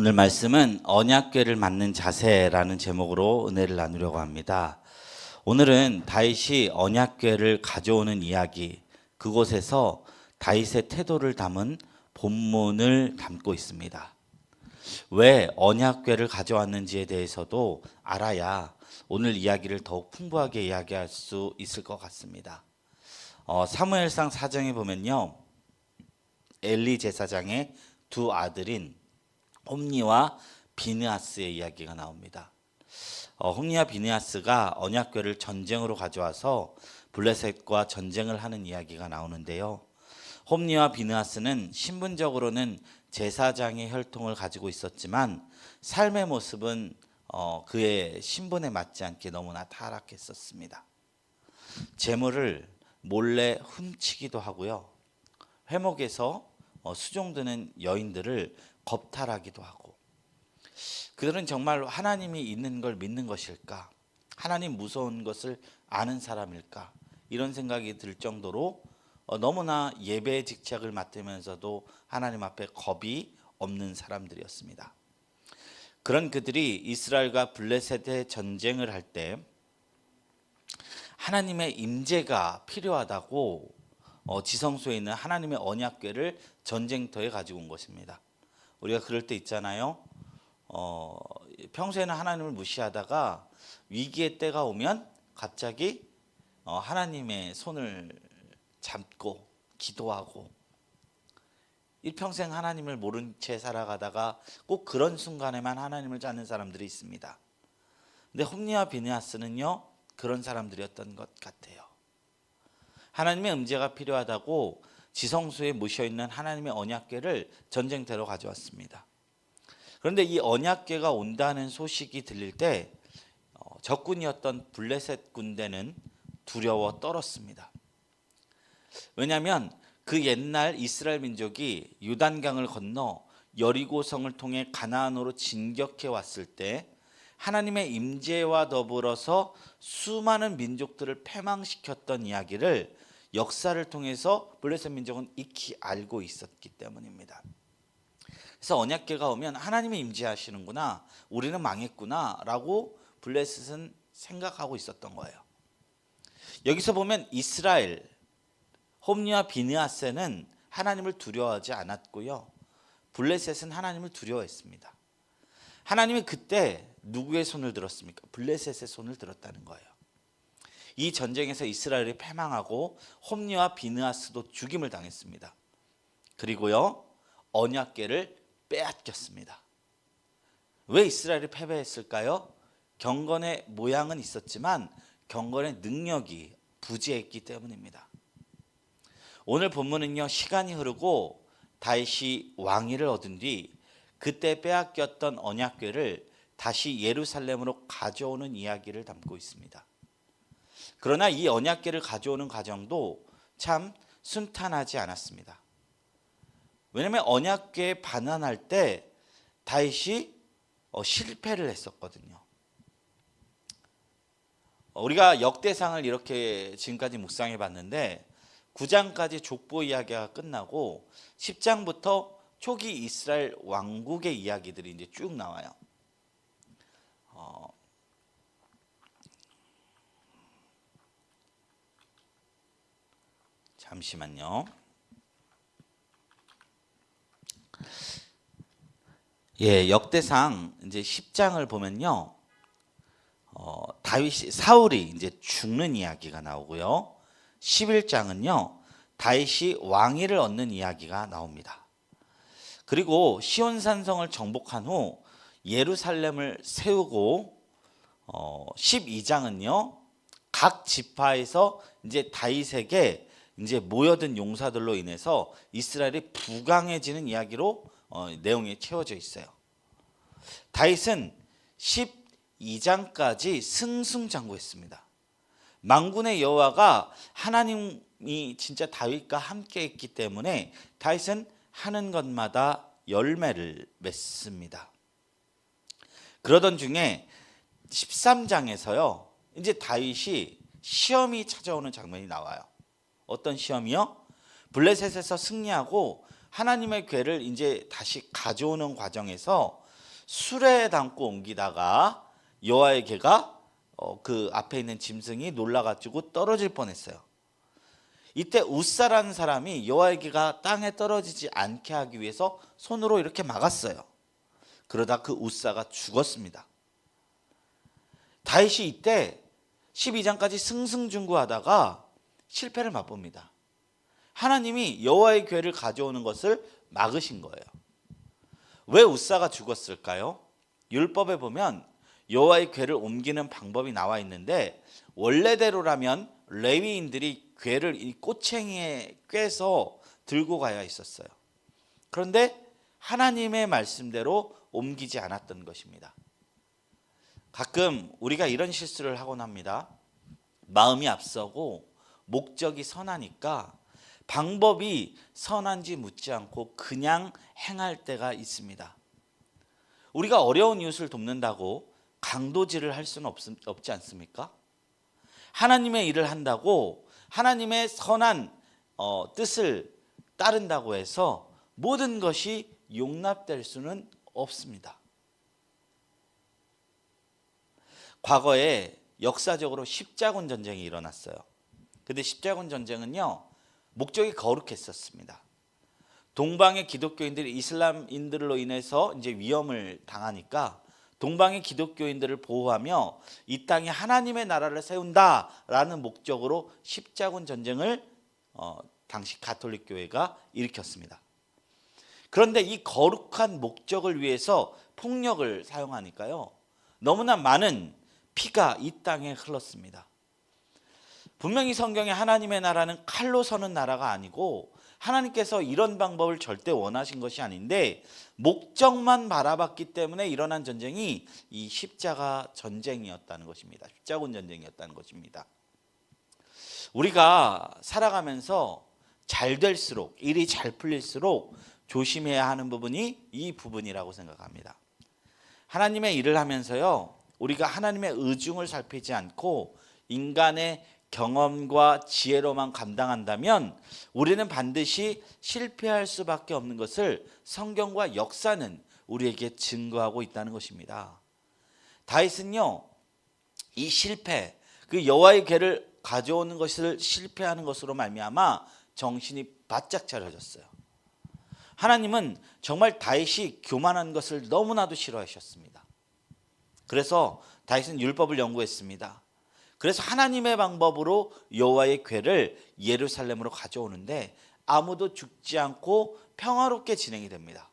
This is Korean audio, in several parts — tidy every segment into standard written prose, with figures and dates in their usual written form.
오늘 말씀은 언약궤를 맞는 자세라는 제목으로 은혜를 나누려고 합니다. 오늘은 다윗이 언약궤를 가져오는 이야기, 그곳에서 다윗의 태도를 담은 본문을 담고 있습니다. 왜 언약궤를 가져왔는지에 대해서도 알아야 오늘 이야기를 더욱 풍부하게 이야기할 수 있을 것 같습니다. 사무엘상 4장에 보면요, 엘리 제사장의 두 아들인 홈니와 비느하스의 이야기가 나옵니다. 홈니와 비느하스가 언약궤를 전쟁으로 가져와서 블레셋과 전쟁을 하는 이야기가 나오는데요. 홈니와 비느하스는 신분적으로는 제사장의 혈통을 가지고 있었지만 삶의 모습은 그의 신분에 맞지 않게 너무나 타락했었습니다. 재물을 몰래 훔치기도 하고요, 회목에서 수종드는 여인들을 겁탈하기도 하고, 그들은 정말 하나님이 있는 걸 믿는 것일까? 하나님 무서운 것을 아는 사람일까? 이런 생각이 들 정도로 너무나 예배의 직책을 맡으면서도 하나님 앞에 겁이 없는 사람들이었습니다. 그런 그들이 이스라엘과 블레셋의 전쟁을 할 때 하나님의 임재가 필요하다고 지성소에 있는 하나님의 언약궤를 전쟁터에 가지고 온 것입니다. 우리가 그럴 때 있잖아요. 평소에는 하나님을 무시하다가 위기의 때가 오면 갑자기 하나님의 손을 잡고 기도하고, 일평생 하나님을 모른 채 살아가다가 꼭 그런 순간에만 하나님을 찾는 사람들이 있습니다. 근데 홈니와 비느하스는요, 그런 사람들이었던 것 같아요. 하나님의 임재가 필요하다고 지성소에 모셔있는 하나님의 언약궤를 전쟁터로 가져왔습니다. 그런데 이 언약궤가 온다는 소식이 들릴 때 적군이었던 블레셋 군대는 두려워 떨었습니다. 왜냐하면 그 옛날 이스라엘 민족이 요단강을 건너 여리고성을 통해 가나안으로 진격해 왔을 때 하나님의 임재와 더불어서 수많은 민족들을 패망시켰던 이야기를 역사를 통해서 블레셋 민족은 익히 알고 있었기 때문입니다. 그래서 언약궤가 오면 하나님이 임재하시는구나, 우리는 망했구나 라고 블레셋은 생각하고 있었던 거예요. 여기서 보면 이스라엘, 홈니와 비느하스는 하나님을 두려워하지 않았고요, 블레셋은 하나님을 두려워했습니다. 하나님이 그때 누구의 손을 들었습니까? 블레셋의 손을 들었다는 거예요. 이 전쟁에서 이스라엘이 패망하고 홈니와 비느하스도 죽임을 당했습니다. 그리고요, 언약궤를 빼앗겼습니다. 왜 이스라엘이 패배했을까요? 경건의 모양은 있었지만 경건의 능력이 부재했기 때문입니다. 오늘 본문은요, 시간이 흐르고 다윗이 왕위를 얻은 뒤 그때 빼앗겼던 언약궤를 다시 예루살렘으로 가져오는 이야기를 담고 있습니다. 그러나 이 언약궤를 가져오는 과정도 참 순탄하지 않았습니다. 왜냐하면 언약궤에 반환할 때 다윗이 실패를 했었거든요. 우리가 역대상을 이렇게 지금까지 묵상해 봤는데 9장까지 족보 이야기가 끝나고 10장부터 초기 이스라엘 왕국의 이야기들이 이제 쭉 나와요. 잠시만요. 역대상 이제 10장을 보면요, 다윗이 사울이 이제 죽는 이야기가 나오고요, 11장은요 다윗이 왕위를 얻는 이야기가 나옵니다. 그리고 시온산성을 정복한 후 예루살렘을 세우고 12장은요 각 지파에서 이제 다윗에게 이제 모여든 용사들로 인해서 이스라엘이 부강해지는 이야기로 내용이 채워져 있어요. 다윗은 12장까지 승승장구했습니다. 만군의 여호와가 하나님이 진짜 다윗과 함께 했기 때문에 다윗은 하는 것마다 열매를 맺습니다. 그러던 중에 13장에서요 이제 다윗이 시험이 찾아오는 장면이 나와요. 어떤 시험이요? 블레셋에서 승리하고 하나님의 궤를 이제 다시 가져오는 과정에서 수레에 담고 옮기다가 여호와의 개가 그 앞에 있는 짐승이 놀라가지고 떨어질 뻔했어요. 이때 웃사라는 사람이 여호와의 개가 땅에 떨어지지 않게 하기 위해서 손으로 이렇게 막았어요. 그러다 그 웃사가 죽었습니다. 다윗이 이때 12장까지 승승장구하다가 실패를 맛봅니다. 하나님이 여호와의 궤를 가져오는 것을 막으신 거예요. 왜 웃사가 죽었을까요? 율법에 보면 여호와의 궤를 옮기는 방법이 나와 있는데 원래대로라면 레위인들이 궤를 이 꼬챙이에 꿰서 들고 가야 했었어요. 그런데 하나님의 말씀대로 옮기지 않았던 것입니다. 가끔 우리가 이런 실수를 하곤 합니다. 마음이 앞서고 목적이 선하니까 방법이 선한지 묻지 않고 그냥 행할 때가 있습니다. 우리가 어려운 이웃을 돕는다고 강도질을 할 수는 없지 않습니까? 하나님의 일을 한다고 하나님의 선한 뜻을 따른다고 해서 모든 것이 용납될 수는 없습니다. 과거에 역사적으로 십자군 전쟁이 일어났어요. 근데 십자군 전쟁은요, 목적이 거룩했었습니다. 동방의 기독교인들이 이슬람인들로 인해서 이제 위험을 당하니까 동방의 기독교인들을 보호하며 이 땅에 하나님의 나라를 세운다라는 목적으로 십자군 전쟁을 당시 가톨릭 교회가 일으켰습니다. 그런데 이 거룩한 목적을 위해서 폭력을 사용하니까요, 너무나 많은 피가 이 땅에 흘렀습니다. 분명히 성경에 하나님의 나라는 칼로 서는 나라가 아니고 하나님께서 이런 방법을 절대 원하신 것이 아닌데 목적만 바라봤기 때문에 일어난 전쟁이 이 십자가 전쟁이었다는 것입니다. 십자군 전쟁이었다는 것입니다. 우리가 살아가면서 잘 될수록, 일이 잘 풀릴수록 조심해야 하는 부분이 이 부분이라고 생각합니다. 하나님의 일을 하면서요, 우리가 하나님의 의중을 살피지 않고 인간의 경험과 지혜로만 감당한다면 우리는 반드시 실패할 수밖에 없는 것을 성경과 역사는 우리에게 증거하고 있다는 것입니다. 다윗은요, 이 실패, 그 여호와의 궤를 가져오는 것을 실패하는 것으로 말미암아 정신이 바짝 차려졌어요. 하나님은 정말 다윗이 교만한 것을 너무나도 싫어하셨습니다. 그래서 다윗은 율법을 연구했습니다. 그래서 하나님의 방법으로 여호와의 궤를 예루살렘으로 가져오는데 아무도 죽지 않고 평화롭게 진행이 됩니다.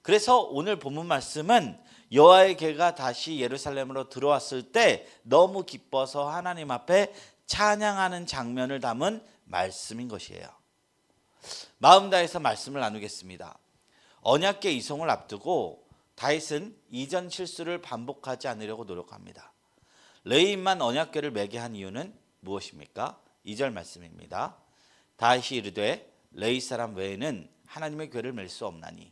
그래서 오늘 본문 말씀은 여호와의 궤가 다시 예루살렘으로 들어왔을 때 너무 기뻐서 하나님 앞에 찬양하는 장면을 담은 말씀인 것이에요. 마음 다해서 말씀을 나누겠습니다. 언약궤 이송을 앞두고 다윗은 이전 실수를 반복하지 않으려고 노력합니다. 레위인만 언약궤를 매게 한 이유는 무엇입니까? 2절 말씀입니다. 다윗이 이르되 레위 사람 외에는 하나님의 궤를 맬 수 없나니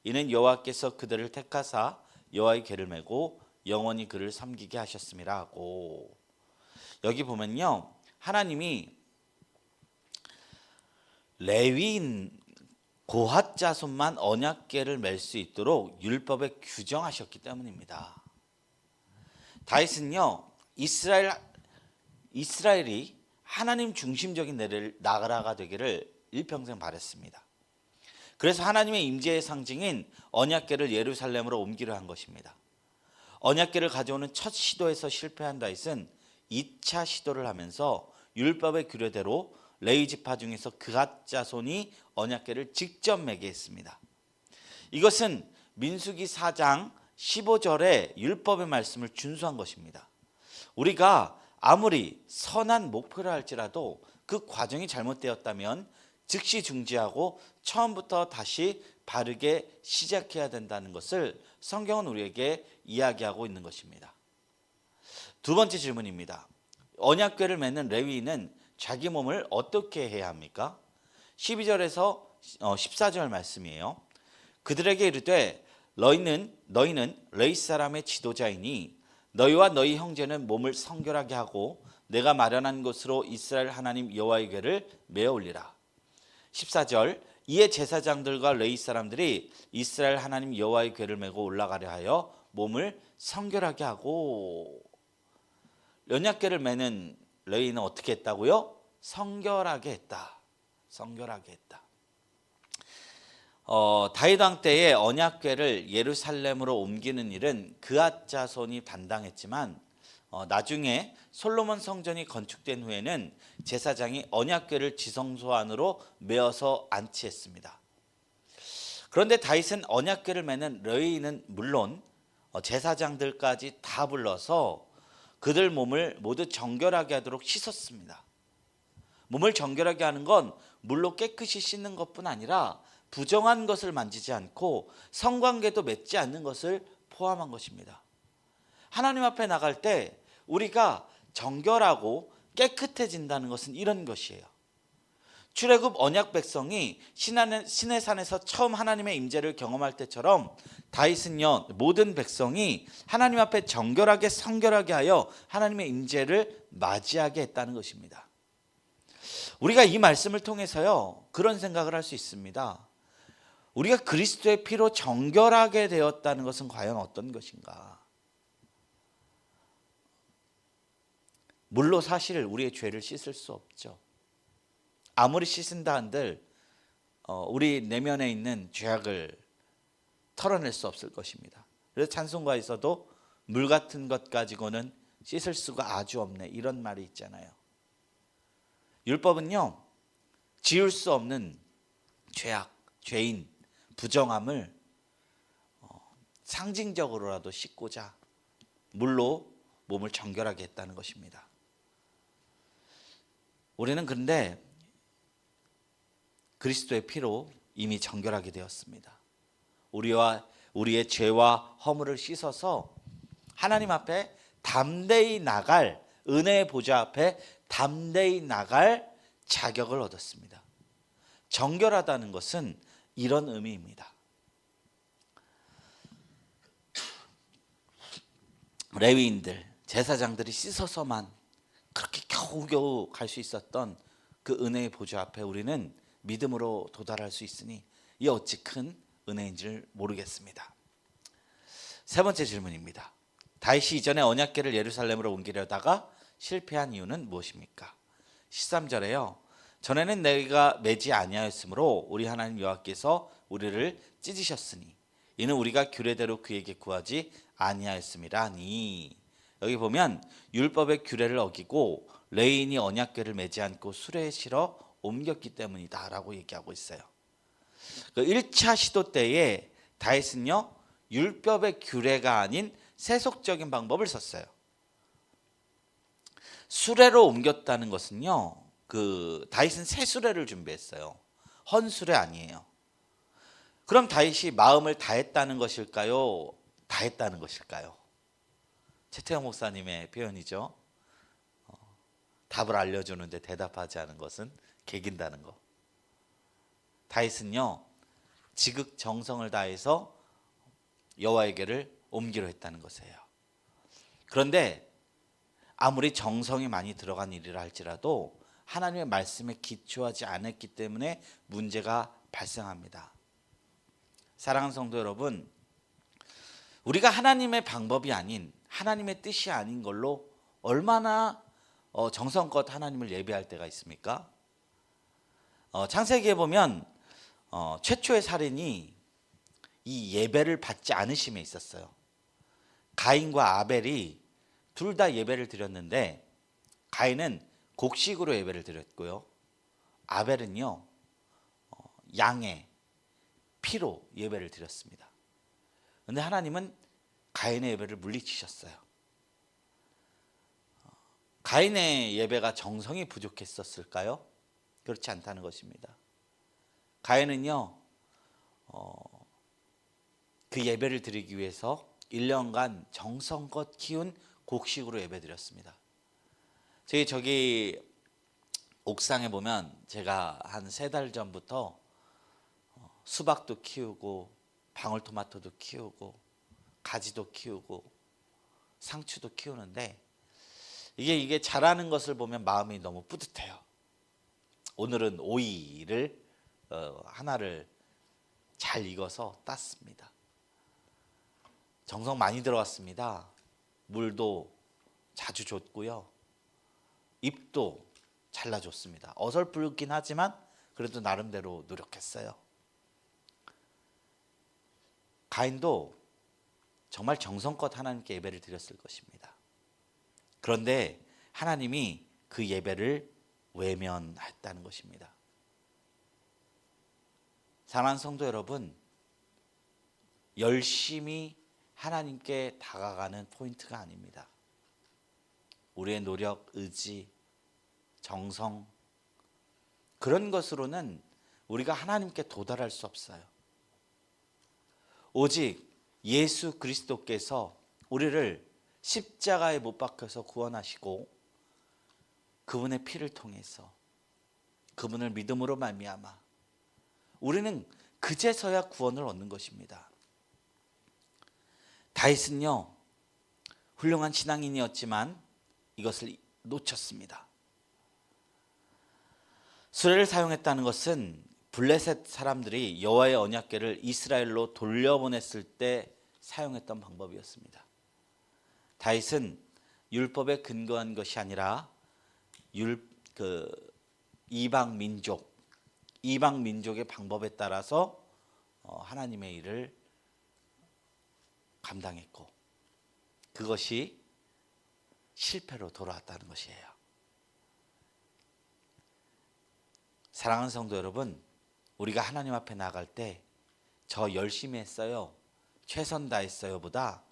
이는 여호와께서 그들을 택하사 여호와의 궤를 메고 영원히 그를 섬기게 하셨음이라 하고, 여기 보면요, 하나님이 레위인 고핫 자손만 언약궤를 맬 수 있도록 율법에 규정하셨기 때문입니다. 다윗은요, 이스라엘이 하나님 중심적인 나라가 되기를 일평생 바랬습니다. 그래서 하나님의 임재의 상징인 언약궤를 예루살렘으로 옮기려 한 것입니다. 언약궤를 가져오는 첫 시도에서 실패한 다윗은 2차 시도를 하면서 율법의 규례대로 레위 지파 중에서 그앗 자손이 언약궤를 직접 매게 했습니다. 이것은 민수기 4장 15절의 율법의 말씀을 준수한 것입니다. 우리가 아무리 선한 목표를 할지라도 그 과정이 잘못되었다면 즉시 중지하고 처음부터 다시 바르게 시작해야 된다는 것을 성경은 우리에게 이야기하고 있는 것입니다. 두 번째 질문입니다. 언약궤를 맺는 레위인은 자기 몸을 어떻게 해야 합니까? 12절에서 14절 말씀이에요. 그들에게 이르되 너희는 레위 사람의 지도자이니 너희와 너희 형제는 몸을 성결하게 하고 내가 마련한 곳으로 이스라엘 하나님 여호와의 궤를 메어 올리라. 14절 이에 제사장들과 레위 사람들이 이스라엘 하나님 여호와의 궤를 메고 올라가려 하여 몸을 성결하게 하고, 언약궤를 메는 레위는 어떻게 했다고요? 성결하게 했다. 성결하게 했다. 다윗 왕 때에 언약궤를 예루살렘으로 옮기는 일은 그앗 자손이 담당했지만 나중에 솔로몬 성전이 건축된 후에는 제사장이 언약궤를 지성소 안으로 메어서 안치했습니다. 그런데 다윗은 언약궤를 메는 레위인은 물론 제사장들까지 다 불러서 그들 몸을 모두 정결하게 하도록 씻었습니다. 몸을 정결하게 하는 건 물로 깨끗이 씻는 것뿐 아니라 부정한 것을 만지지 않고 성관계도 맺지 않는 것을 포함한 것입니다. 하나님 앞에 나갈 때 우리가 정결하고 깨끗해진다는 것은 이런 것이에요. 출애굽 언약 백성이 시내 산에서 처음 하나님의 임재를 경험할 때처럼 다윗은요, 모든 백성이 하나님 앞에 정결하게 성결하게 하여 하나님의 임재를 맞이하게 했다는 것입니다. 우리가 이 말씀을 통해서요, 그런 생각을 할 수 있습니다. 우리가 그리스도의 피로 정결하게 되었다는 것은 과연 어떤 것인가? 물로 사실 우리의 죄를 씻을 수 없죠. 아무리 씻은다 한들 우리 내면에 있는 죄악을 털어낼 수 없을 것입니다. 그래서 찬송가에서도 물 같은 것 가지고는 씻을 수가 아주 없네, 이런 말이 있잖아요. 율법은요, 지울 수 없는 죄악, 죄인, 부정함을 상징적으로라도 씻고자 물로 몸을 정결하게 했다는 것입니다. 우리는 그런데 그리스도의 피로 이미 정결하게 되었습니다. 우리의 죄와 허물을 씻어서 하나님 앞에 담대히 나갈, 은혜의 보좌 앞에 담대히 나갈 자격을 얻었습니다. 정결하다는 것은 이런 의미입니다. 레위인들, 제사장들이 씻어서만 그렇게 겨우겨우 갈 수 있었던 그 은혜의 보좌 앞에 우리는 믿음으로 도달할 수 있으니 이 어찌 큰 은혜인지를 모르겠습니다. 세 번째 질문입니다. 다윗이 이전에 언약궤를 예루살렘으로 옮기려다가 실패한 이유는 무엇입니까? 13절에요. 전에는 내가 매지 아니하였으므로 우리 하나님 여호와께서 우리를 찢으셨으니 이는 우리가 규례대로 그에게 구하지 아니하였음이라니. 여기 보면 율법의 규례를 어기고 레위인이 언약궤를 매지 않고 수레에 실어 옮겼기 때문이다 라고 얘기하고 있어요. 그 1차 시도 때에 다윗은요, 율법의 규례가 아닌 세속적인 방법을 썼어요. 수레로 옮겼다는 것은요, 다윗은 새 수레를 준비했어요. 헌 수레 아니에요. 그럼 다윗이 마음을 다했다는 것일까요? 다했다는 것일까요? 최태영 목사님의 표현이죠. 답을 알려주는데 대답하지 않은 것은 개긴다는 거. 다윗은요, 지극정성을 다해서 여호와에게를 옮기려 했다는 것이에요. 그런데 아무리 정성이 많이 들어간 일이라 할지라도 하나님의 말씀에 기초하지 않았기 때문에 문제가 발생합니다. 사랑하는 성도 여러분, 우리가 하나님의 방법이 아닌, 하나님의 뜻이 아닌 걸로 얼마나 정성껏 하나님을 예배할 때가 있습니까? 창세기에 보면 최초의 살인이 이 예배를 받지 않으심에 있었어요. 가인과 아벨이 둘 다 예배를 드렸는데 가인은 곡식으로 예배를 드렸고요, 아벨은요 양의 피로 예배를 드렸습니다. 그런데 하나님은 가인의 예배를 물리치셨어요. 가인의 예배가 정성이 부족했었을까요? 그렇지 않다는 것입니다. 가인은요, 그 예배를 드리기 위해서 1년간 정성껏 키운 곡식으로 예배 드렸습니다. 저기 옥상에 보면 제가 한 3달 전부터 수박도 키우고 방울토마토도 키우고 가지도 키우고 상추도 키우는데 이게 자라는 것을 보면 마음이 너무 뿌듯해요. 오늘은 오이를 하나를 잘 익어서 땄습니다. 정성 많이 들어갔습니다. 물도 자주 줬고요. 잎도 잘라줬습니다. 어설프긴 하지만 그래도 나름대로 노력했어요. 가인도 정말 정성껏 하나님께 예배를 드렸을 것입니다. 그런데 하나님이 그 예배를 외면했다는 것입니다. 사랑하는 성도 여러분, 열심히 하나님께 다가가는 포인트가 아닙니다. 우리의 노력, 의지, 정성, 그런 것으로는 우리가 하나님께 도달할 수 없어요. 오직 예수 그리스도께서 우리를 십자가에 못 박혀서 구원하시고 그분의 피를 통해서 그분을 믿음으로 말미암아 우리는 그제서야 구원을 얻는 것입니다. 다윗은요, 훌륭한 신앙인이었지만 이것을 놓쳤습니다. 수레를 사용했다는 것은 블레셋 사람들이 여호와의 언약궤를 이스라엘로 돌려보냈을 때 사용했던 방법이었습니다. 다윗은 율법에 근거한 것이 아니라 이방 민족의 방법에 따라서 하나님의 일을 감당했고 그것이 실패로 돌아왔다는 것이에요. 사랑하는 성도 여러분, 우리가 하나님 앞에 나갈 때 저 열심히 했어요, 최선 다했어요 보다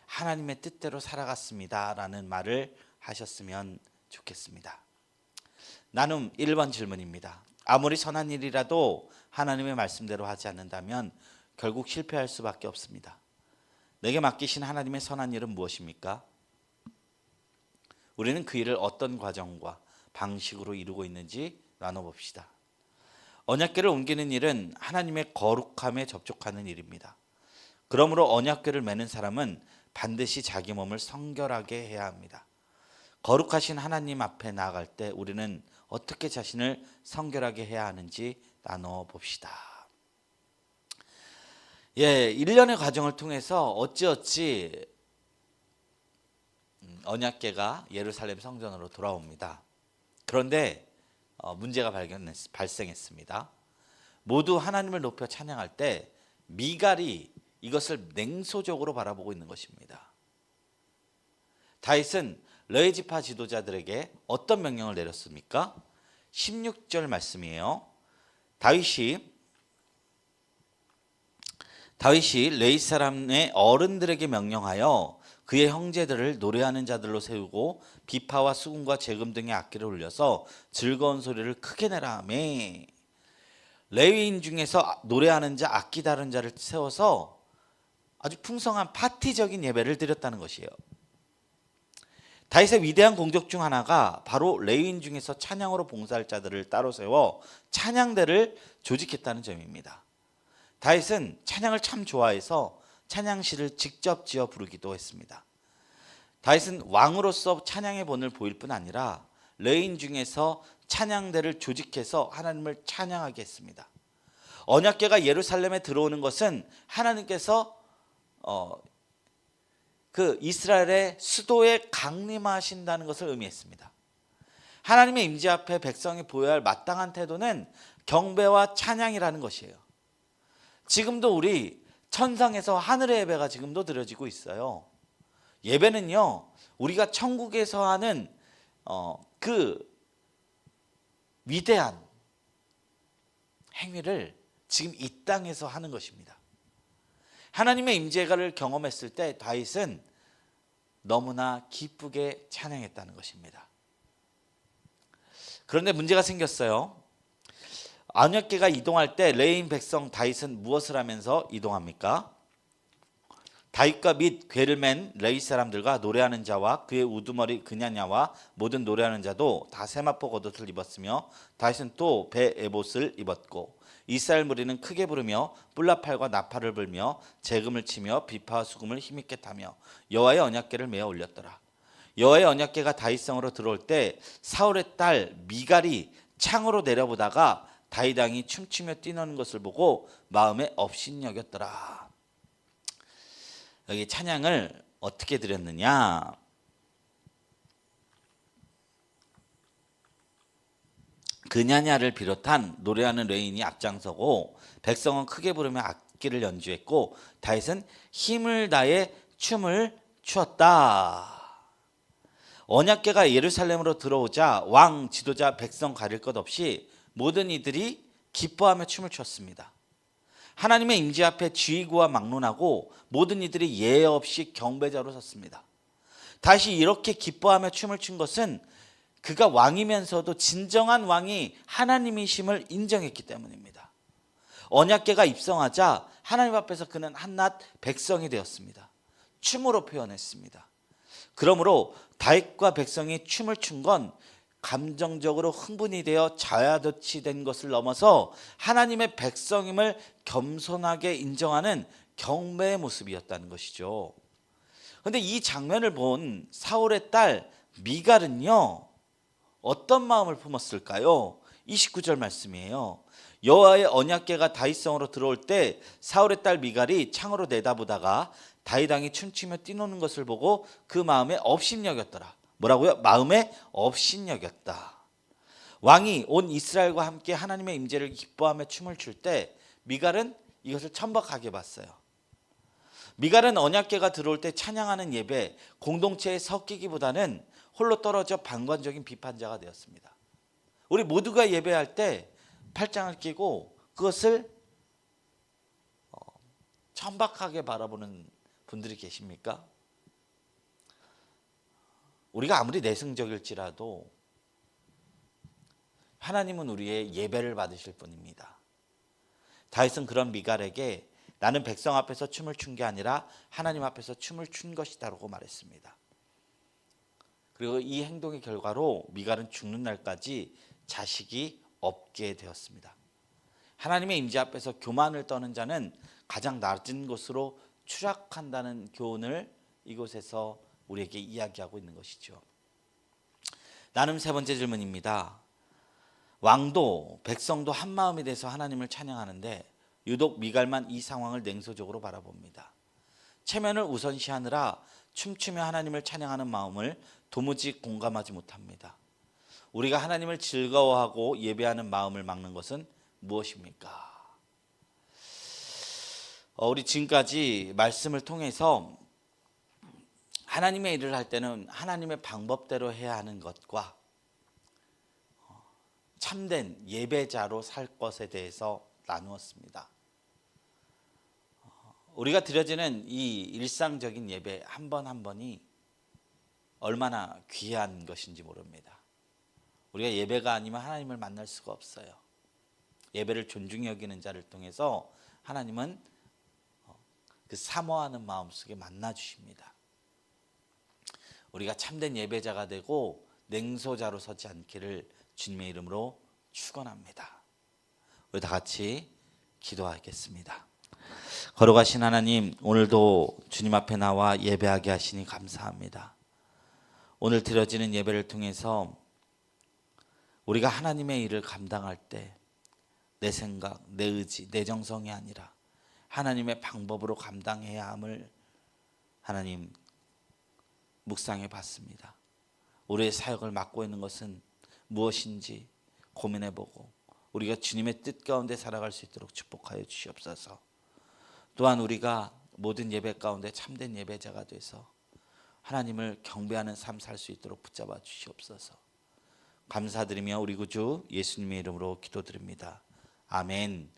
하나님의 뜻대로 살아갔습니다 라는 말을 하셨으면 좋겠습니다. 나눔 1번 질문입니다. 아무리 선한 일이라도 하나님의 말씀대로 하지 않는다면 결국 실패할 수밖에 없습니다. 내게 맡기신 하나님의 선한 일은 무엇입니까? 우리는 그 일을 어떤 과정과 방식으로 이루고 있는지 나눠봅시다. 언약궤를 옮기는 일은 하나님의 거룩함에 접촉하는 일입니다. 그러므로 언약궤를 매는 사람은 반드시 자기 몸을 성결하게 해야 합니다. 거룩하신 하나님 앞에 나아갈 때 우리는 어떻게 자신을 성결하게 해야 하는지 나눠봅시다. 1년의 과정을 통해서 어찌어찌 언약궤가 예루살렘 성전으로 돌아옵니다. 그런데 문제가 발생했습니다. 모두 하나님을 높여 찬양할 때 미갈이 이것을 냉소적으로 바라보고 있는 것입니다. 다윗은 레위지파 지도자들에게 어떤 명령을 내렸습니까? 16절 말씀이에요. 다윗이 레위 사람의 어른들에게 명령하여 그의 형제들을 노래하는 자들로 세우고 비파와 수금과 재금 등의 악기를 울려서 즐거운 소리를 크게 내라 하며 레위인 중에서 노래하는 자, 악기 다룬 자를 세워서 아주 풍성한 파티적인 예배를 드렸다는 것이에요. 다윗의 위대한 공적 중 하나가 바로 레위인 중에서 찬양으로 봉사할 자들을 따로 세워 찬양대를 조직했다는 점입니다. 다윗은 찬양을 참 좋아해서 찬양시를 직접 지어 부르기도 했습니다. 다윗은 왕으로서 찬양의 본을 보일 뿐 아니라 레위인 중에서 찬양대를 조직해서 하나님을 찬양하게 했습니다. 언약궤가 예루살렘에 들어오는 것은 하나님께서 그 이스라엘의 수도에 강림하신다는 것을 의미했습니다. 하나님의 임재 앞에 백성이 보여야 할 마땅한 태도는 경배와 찬양이라는 것이에요. 지금도 우리 천상에서 하늘의 예배가 지금도 드려지고 있어요. 예배는요, 우리가 천국에서 하는 그 위대한 행위를 지금 이 땅에서 하는 것입니다. 하나님의 임재를 경험했을 때 다윗은 너무나 기쁘게 찬양했다는 것입니다. 그런데 문제가 생겼어요. 언약궤가 이동할 때 레위인 백성 다윗은 무엇을 하면서 이동합니까? 다윗과 및 궤를 맨 레위 사람들과 노래하는 자와 그의 우두머리 그냐냐와 모든 노래하는 자도 다 세마포 겉옷을 입었으며 다윗은 또 배 에봇을 입었고 이스라엘 무리는 크게 부르며 뿔나팔과 나팔을 불며 재금을 치며 비파와 수금을 힘있게 타며 여호와의 언약궤를 메어 올렸더라. 여호와의 언약궤가 다윗성으로 들어올 때 사울의 딸 미갈이 창으로 내려보다가 다윗 왕이 춤추며 뛰노는 것을 보고 마음에 업신여겼더라. 여기 찬양을 어떻게 드렸느냐? 그냐냐를 비롯한 노래하는 레인이 앞장서고 백성은 크게 부르며 악기를 연주했고 다윗은 힘을 다해 춤을 추었다. 언약궤가 예루살렘으로 들어오자 왕, 지도자, 백성 가릴 것 없이 모든 이들이 기뻐하며 춤을 췄습니다. 하나님의 임재 앞에 지휘구와 막론하고 모든 이들이 예외 없이 경배자로 섰습니다. 다시 이렇게 기뻐하며 춤을 춘 것은 그가 왕이면서도 진정한 왕이 하나님이심을 인정했기 때문입니다. 언약궤가 입성하자 하나님 앞에서 그는 한낱 백성이 되었습니다. 춤으로 표현했습니다. 그러므로 다윗과 백성이 춤을 춘 건 감정적으로 흥분이 되어 자아도취된 것을 넘어서 하나님의 백성임을 겸손하게 인정하는 경배의 모습이었다는 것이죠. 그런데 이 장면을 본 사울의 딸 미갈은요, 어떤 마음을 품었을까요? 29절 말씀이에요. 여호와의 언약궤가 다윗성으로 들어올 때 사울의 딸 미갈이 창으로 내다보다가 다윗 왕이 춤추며 뛰노는 것을 보고 그 마음에 업신여겼더라. 뭐라고요? 마음에 업신여겼다. 왕이 온 이스라엘과 함께 하나님의 임재를 기뻐하며 춤을 출 때 미갈은 이것을 천박하게 봤어요. 미갈은 언약궤가 들어올 때 찬양하는 예배, 공동체에 섞이기보다는 홀로 떨어져 방관적인 비판자가 되었습니다. 우리 모두가 예배할 때 팔짱을 끼고 그것을 천박하게 바라보는 분들이 계십니까? 우리가 아무리 내성적일지라도 하나님은 우리의 예배를 받으실 분입니다. 다윗은 그런 미갈에게 나는 백성 앞에서 춤을 춘 게 아니라 하나님 앞에서 춤을 춘 것이다라고 말했습니다. 그리고 이 행동의 결과로 미갈은 죽는 날까지 자식이 없게 되었습니다. 하나님의 임재 앞에서 교만을 떠는 자는 가장 낮은 곳으로 추락한다는 교훈을 이곳에서 우리에게 이야기하고 있는 것이죠. 나눔 세 번째 질문입니다. 왕도 백성도 한 마음이 돼서 하나님을 찬양하는데 유독 미갈만 이 상황을 냉소적으로 바라봅니다. 체면을 우선시하느라 춤추며 하나님을 찬양하는 마음을 도무지 공감하지 못합니다. 우리가 하나님을 즐거워하고 예배하는 마음을 막는 것은 무엇입니까? 우리 지금까지 말씀을 통해서 하나님의 일을 할 때는 하나님의 방법대로 해야 하는 것과 참된 예배자로 살 것에 대해서 나누었습니다. 우리가 드려지는 이 일상적인 예배 한 번 한 번이 얼마나 귀한 것인지 모릅니다. 우리가 예배가 아니면 하나님을 만날 수가 없어요. 예배를 존중히 여기는 자를 통해서 하나님은 그 사모하는 마음속에 만나 주십니다. 우리가 참된 예배자가 되고 냉소자로 서지 않기를 주님의 이름으로 축원합니다. 우리 다 같이 기도하겠습니다. 거룩하신 하나님, 오늘도 주님 앞에 나와 예배하게 하시니 감사합니다. 오늘 드려지는 예배를 통해서 우리가 하나님의 일을 감당할 때 내 생각, 내 의지, 내 정성이 아니라 하나님의 방법으로 감당해야 함을 하나님 묵상해 봤습니다. 우리의 사역을 맡고 있는 것은 무엇인지 고민해 보고 우리가 주님의 뜻 가운데 살아갈 수 있도록 축복하여 주시옵소서. 또한 우리가 모든 예배 가운데 참된 예배자가 돼서 하나님을 경배하는 삶 살 수 있도록 붙잡아 주시옵소서. 감사드리며 우리 구주 예수님의 이름으로 기도드립니다. 아멘.